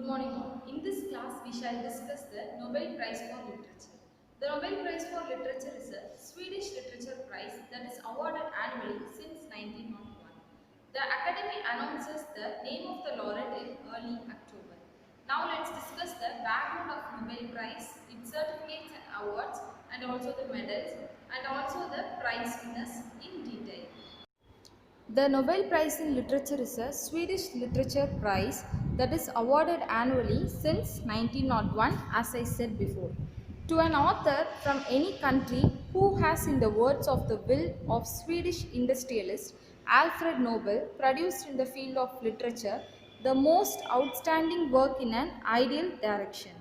Good morning all. In this class, we shall discuss the Nobel Prize for Literature. The Nobel Prize for Literature is a Swedish literature prize that is awarded annually since 1901. The Academy announces the name of the laureate in early October. Now let's discuss the background of Nobel Prize, its certificates and awards, and also the medals, and also the prize winners in detail. The Nobel Prize in Literature is a Swedish literature prize that is awarded annually since 1901, as I said before, to an author from any country who has, in the words of the will of Swedish industrialist Alfred Nobel, produced in the field of literature the most outstanding work in an ideal direction.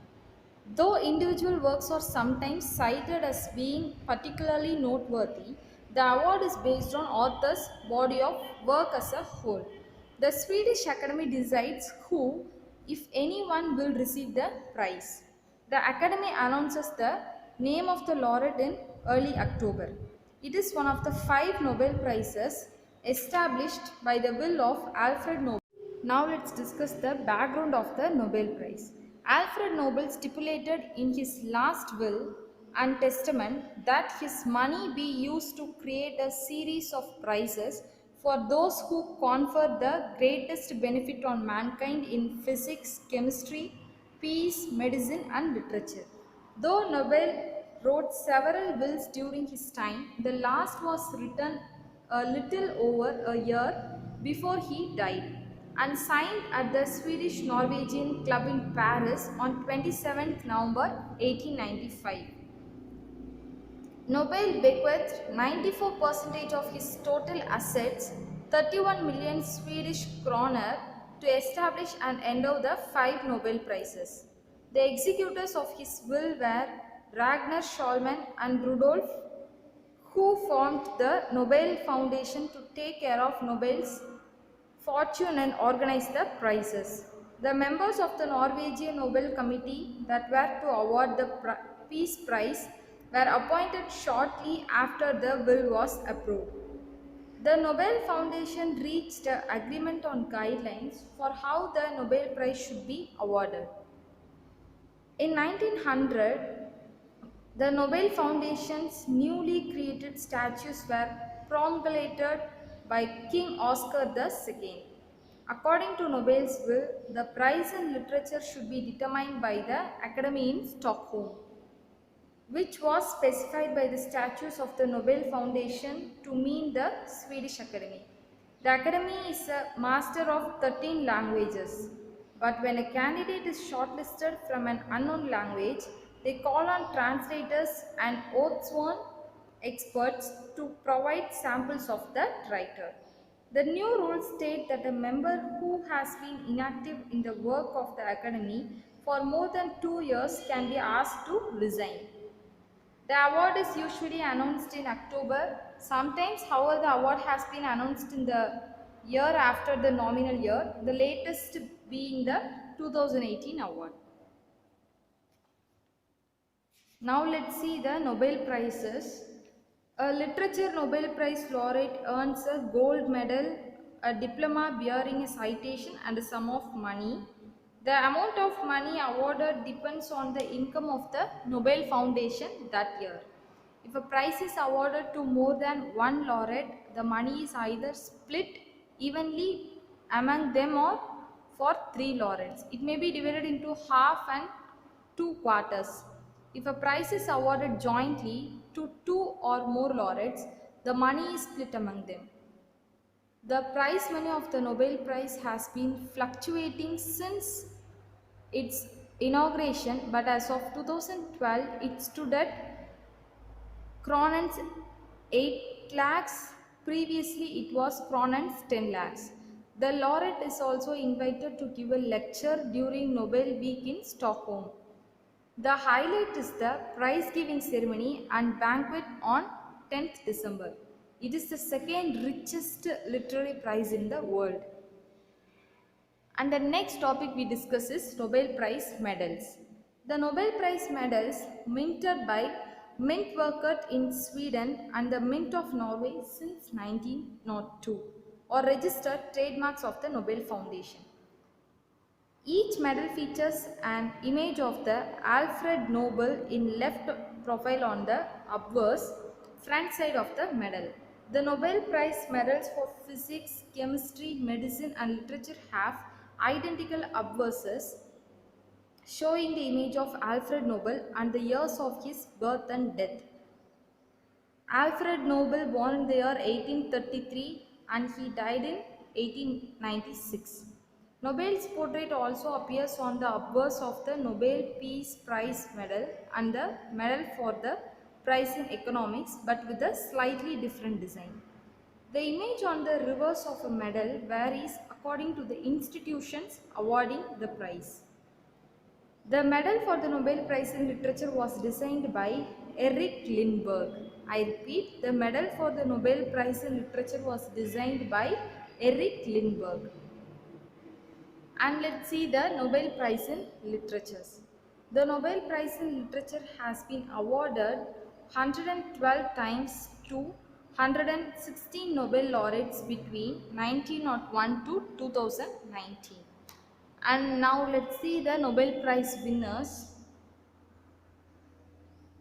Though individual works are sometimes cited as being particularly noteworthy, the award is based on author's body of work as a whole. The Swedish Academy decides who, if anyone, will receive the prize. The Academy announces the name of the laureate in early October. It is one of the 5 Nobel Prizes established by the will of Alfred Nobel. Now let's discuss the background of the Nobel Prize. Alfred Nobel stipulated in his last will and testament that his money be used to create a series of prizes for those who confer the greatest benefit on mankind in physics, chemistry, peace, medicine and literature. Though Nobel wrote several wills during his time, the last was written a little over a year before he died and signed at the Swedish Norwegian Club in Paris on 27th November 1895. Nobel bequeathed 94% of his total assets, 31 million Swedish kroner, to establish and endow the 5 Nobel Prizes. The executors of his will were Ragnar Schulman and Rudolf, who formed the Nobel Foundation to take care of Nobel's fortune and organize the prizes. The members of the Norwegian Nobel Committee that were to award the Peace Prize were appointed shortly after the will was approved. The Nobel Foundation reached an agreement on guidelines for how the Nobel Prize should be awarded. In 1900, the Nobel Foundation's newly created statues were promulgated by King Oscar II. According to Nobel's will, the prize in literature should be determined by the Academy in Stockholm, which was specified by the statutes of the Nobel Foundation to mean the Swedish Academy. The Academy is a master of 13 languages, but when a candidate is shortlisted from an unknown language, they call on translators and oath-sworn experts to provide samples of the writer. The new rules state that a member who has been inactive in the work of the Academy for more than 2 years can be asked to resign. The award is usually announced in October. Sometimes, however, the award has been announced in the year after the nominal year, the latest being the 2018 award. Now let's see the Nobel Prizes. A literature Nobel Prize laureate earns a gold medal, a diploma bearing a citation and a sum of money. The amount of money awarded depends on the income of the Nobel Foundation that year. If a prize is awarded to more than one laureate, the money is either split evenly among them or for 3 laureates. It may be divided into half and 2 quarters. If a prize is awarded jointly to 2 or more laureates, the money is split among them. The prize money of the Nobel Prize has been fluctuating since its inauguration, but as of 2012, it stood at kronans 8 lakhs. Previously, it was kronans 10 lakhs. The laureate is also invited to give a lecture during Nobel Week in Stockholm. The highlight is the prize giving ceremony and banquet on 10th December. It is the second richest literary prize in the world. And the next topic we discuss is Nobel Prize medals. The Nobel Prize medals minted by Myntverket in Sweden and the Mint of Norway since 1902 or registered trademarks of the Nobel Foundation. Each medal features an image of the Alfred Nobel in left profile on the obverse front side of the medal. The Nobel Prize medals for physics, chemistry, medicine and literature have identical obverses showing the image of Alfred Nobel and the years of his birth and death. Alfred Nobel born in the year 1833 and he died in 1896. Nobel's portrait also appears on the obverse of the Nobel Peace Prize medal and the medal for the prize in economics but with a slightly different design. The image on the reverse of a medal varies according to the institutions awarding the prize. The medal for the Nobel Prize in Literature was designed by Erich Lindbergh. I repeat, the medal for the Nobel Prize in Literature was designed by Erich Lindbergh. And let's see the Nobel Prize in Literatures. The Nobel Prize in Literature has been awarded 112 times to 116 Nobel laureates between 1901 to 2019. And now let's see the Nobel Prize winners.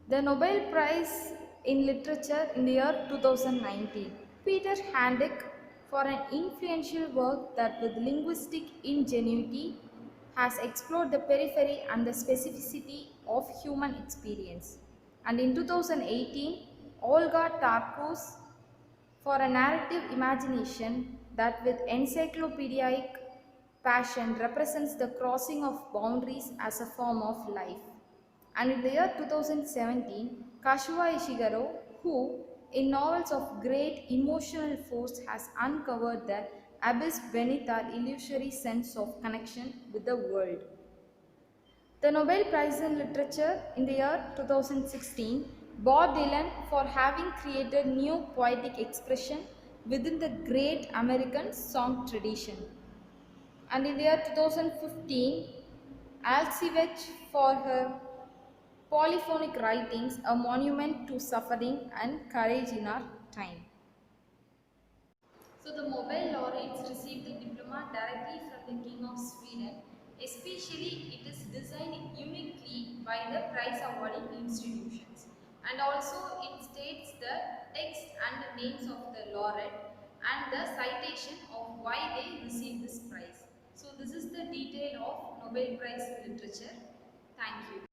The Nobel Prize in Literature in the year 2019. Peter Handke for an influential work that with linguistic ingenuity has explored the periphery and the specificity of human experience. And in 2018, Olga Tarkus for a narrative imagination that with encyclopedic passion represents the crossing of boundaries as a form of life. And in the year 2017, Kashiwa Ishiguro, who in novels of great emotional force has uncovered the abyss beneath our illusory sense of connection with the world. The Nobel Prize in Literature in the year 2016, Bob Dylan for having created new poetic expression within the great American song tradition. And in the year 2015, Alcivech for her polyphonic writings, a monument to suffering and courage in our time. So the Nobel laureates received the diploma directly from the King of Sweden. Especially, it is designed uniquely by the prize awarding institutions. And also, it states the text and the names of the laureate and the citation of why they received this prize. So this is the detail of Nobel Prize in Literature. Thank you.